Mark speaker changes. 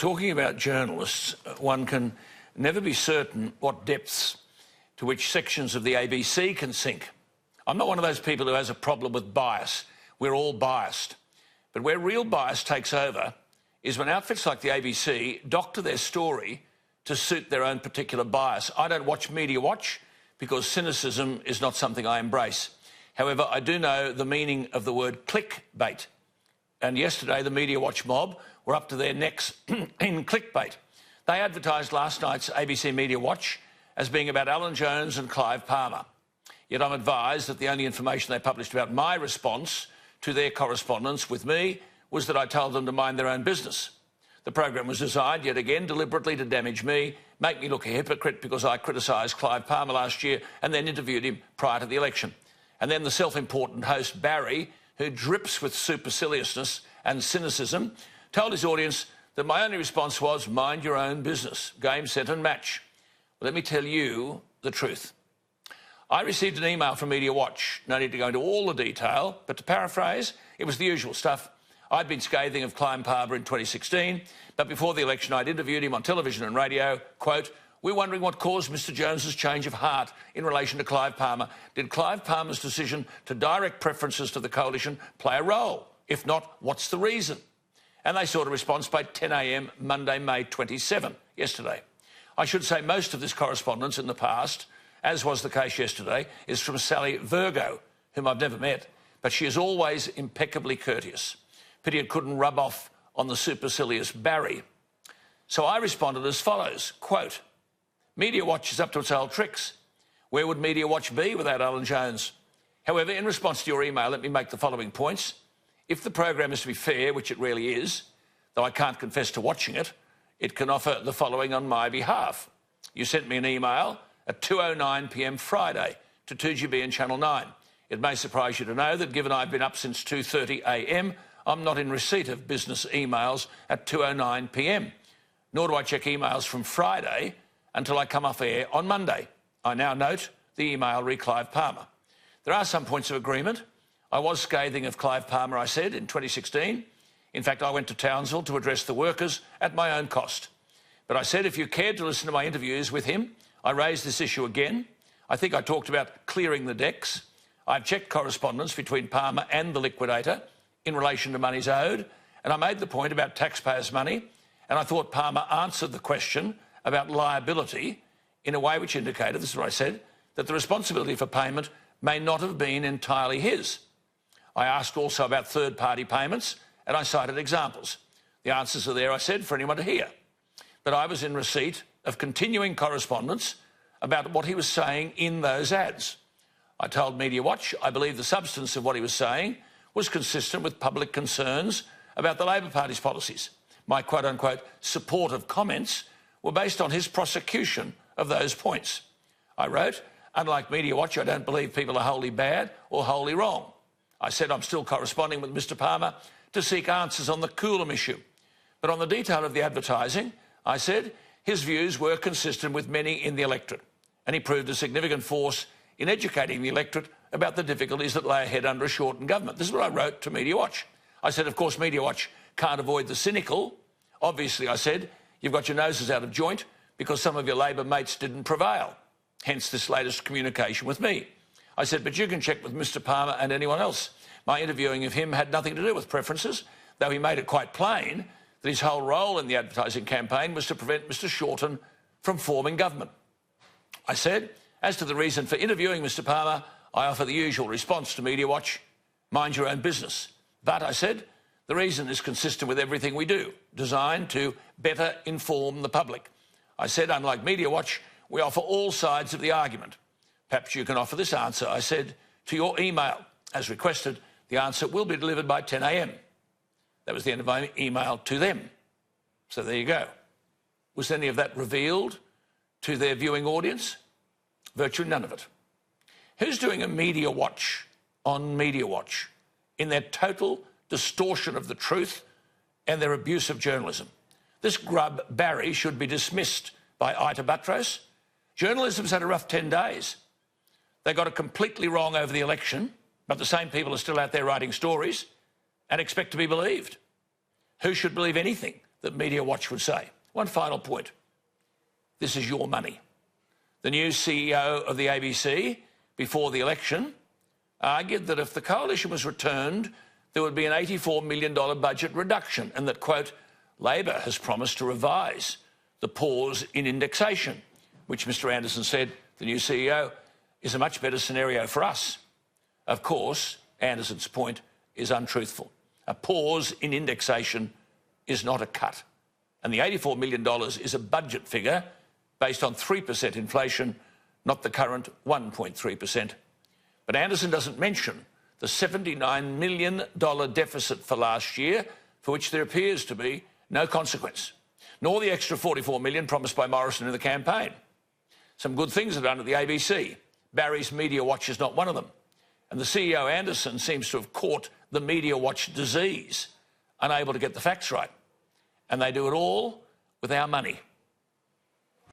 Speaker 1: talking about journalists, one can never be certain what depths to which sections of the ABC can sink. I'm not one of those people who has a problem with bias. We're all biased. But where real bias takes over is when outfits like the ABC doctor their story to suit their own particular bias. I don't watch Media Watch because cynicism is not something I embrace. However, I do know the meaning of the word clickbait. And yesterday, the Media Watch mob were up to their necks in clickbait. They advertised last night's ABC Media Watch as being about Alan Jones and Clive Palmer. Yet I'm advised that the only information they published about my response to their correspondence with me was that I told them to mind their own business. The program was designed, yet again, deliberately to damage me, make me look a hypocrite because I criticised Clive Palmer last year and then interviewed him prior to the election. And then the self-important host, Barry, who drips with superciliousness and cynicism, told his audience that my only response was, mind your own business, game, set and match. Well, let me tell you the truth. I received an email from Media Watch. No need to go into all the detail, but to paraphrase, it was the usual stuff. I'd been scathing of Clive Palmer in 2016, but before the election I'd interviewed him on television and radio, quote, we're wondering what caused Mr Jones's change of heart in relation to Clive Palmer. Did Clive Palmer's decision to direct preferences to the coalition play a role? If not, what's the reason? And they sought a response by 10 a.m. Monday, May 27, yesterday. I should say most of this correspondence in the past, as was the case yesterday, is from Sally Virgo, whom I've never met, but she is always impeccably courteous. Pity it couldn't rub off on the supercilious Barry. So I responded as follows, quote, Media Watch is up to its old tricks. Where would Media Watch be without Alan Jones? However, in response to your email, let me make the following points. If the program is to be fair, which it really is, though I can't confess to watching it, it can offer the following on my behalf. You sent me an email at 2:09 p.m. Friday to 2GB and Channel 9. It may surprise you to know that given I've been up since 2:30 a.m, I'm not in receipt of business emails at 2:09 p.m, nor do I check emails from Friday until I come off air on Monday. I now note the email re Clive Palmer. There are some points of agreement. I was scathing of Clive Palmer, I said, in 2016. In fact, I went to Townsville to address the workers at my own cost. But I said if you cared to listen to my interviews with him, I raised this issue again. I think I talked about clearing the decks. I've checked correspondence between Palmer and the liquidator in relation to monies owed, and I made the point about taxpayers' money, and I thought Palmer answered the question about liability in a way which indicated, this is what I said, that the responsibility for payment may not have been entirely his. I asked also about third-party payments, and I cited examples. The answers are there, I said, for anyone to hear. But I was in receipt of continuing correspondence about what he was saying in those ads. I told Media Watch I believe the substance of what he was saying was consistent with public concerns about the Labor Party's policies. My quote-unquote supportive comments were based on his prosecution of those points. I wrote, unlike Media Watch, I don't believe people are wholly bad or wholly wrong. I said I'm still corresponding with Mr Palmer to seek answers on the Coolum issue. But on the detail of the advertising, I said his views were consistent with many in the electorate, and he proved a significant force in educating the electorate about the difficulties that lay ahead under a shortened government. This is what I wrote to Media Watch. I said, of course, Media Watch can't avoid the cynical. Obviously, I said, you've got your noses out of joint because some of your Labor mates didn't prevail, hence this latest communication with me. I said, but you can check with Mr Palmer and anyone else. My interviewing of him had nothing to do with preferences, though he made it quite plain that his whole role in the advertising campaign was to prevent Mr Shorten from forming government. I said, as to the reason for interviewing Mr Palmer, I offer the usual response to Media Watch, mind your own business. But, I said, the reason is consistent with everything we do, designed to better inform the public. I said, unlike Media Watch, we offer all sides of the argument. Perhaps you can offer this answer, I said, to your email. As requested, the answer will be delivered by 10 a.m. That was the end of my email to them. So there you go. Was any of that revealed to their viewing audience? Virtually none of it. Who's doing a Media Watch on Media Watch in their total distortion of the truth and their abuse of journalism? This grub, Barry, should be dismissed by Ita Buttrose. Journalism's had a rough 10 days. They got it completely wrong over the election, but the same people are still out there writing stories and expect to be believed. Who should believe anything that Media Watch would say. One final point. This is your money. The new CEO of the ABC, before the election, argued that if the coalition was returned, there would be an $84 million budget reduction and that, quote, Labor has promised to revise the pause in indexation, which Mr Anderson said, the new CEO, is a much better scenario for us. Of course, Anderson's point is untruthful. A pause in indexation is not a cut. And the $84 million is a budget figure based on 3% inflation, not the current 1.3%. But Anderson doesn't mention the $79 million deficit for last year, for which there appears to be no consequence, nor the extra $44 million promised by Morrison in the campaign. Some good things are done at the ABC. Barry's Media Watch is not one of them. And the CEO, Anderson, seems to have caught the Media Watch disease, unable to get the facts right. And they do it all with our money.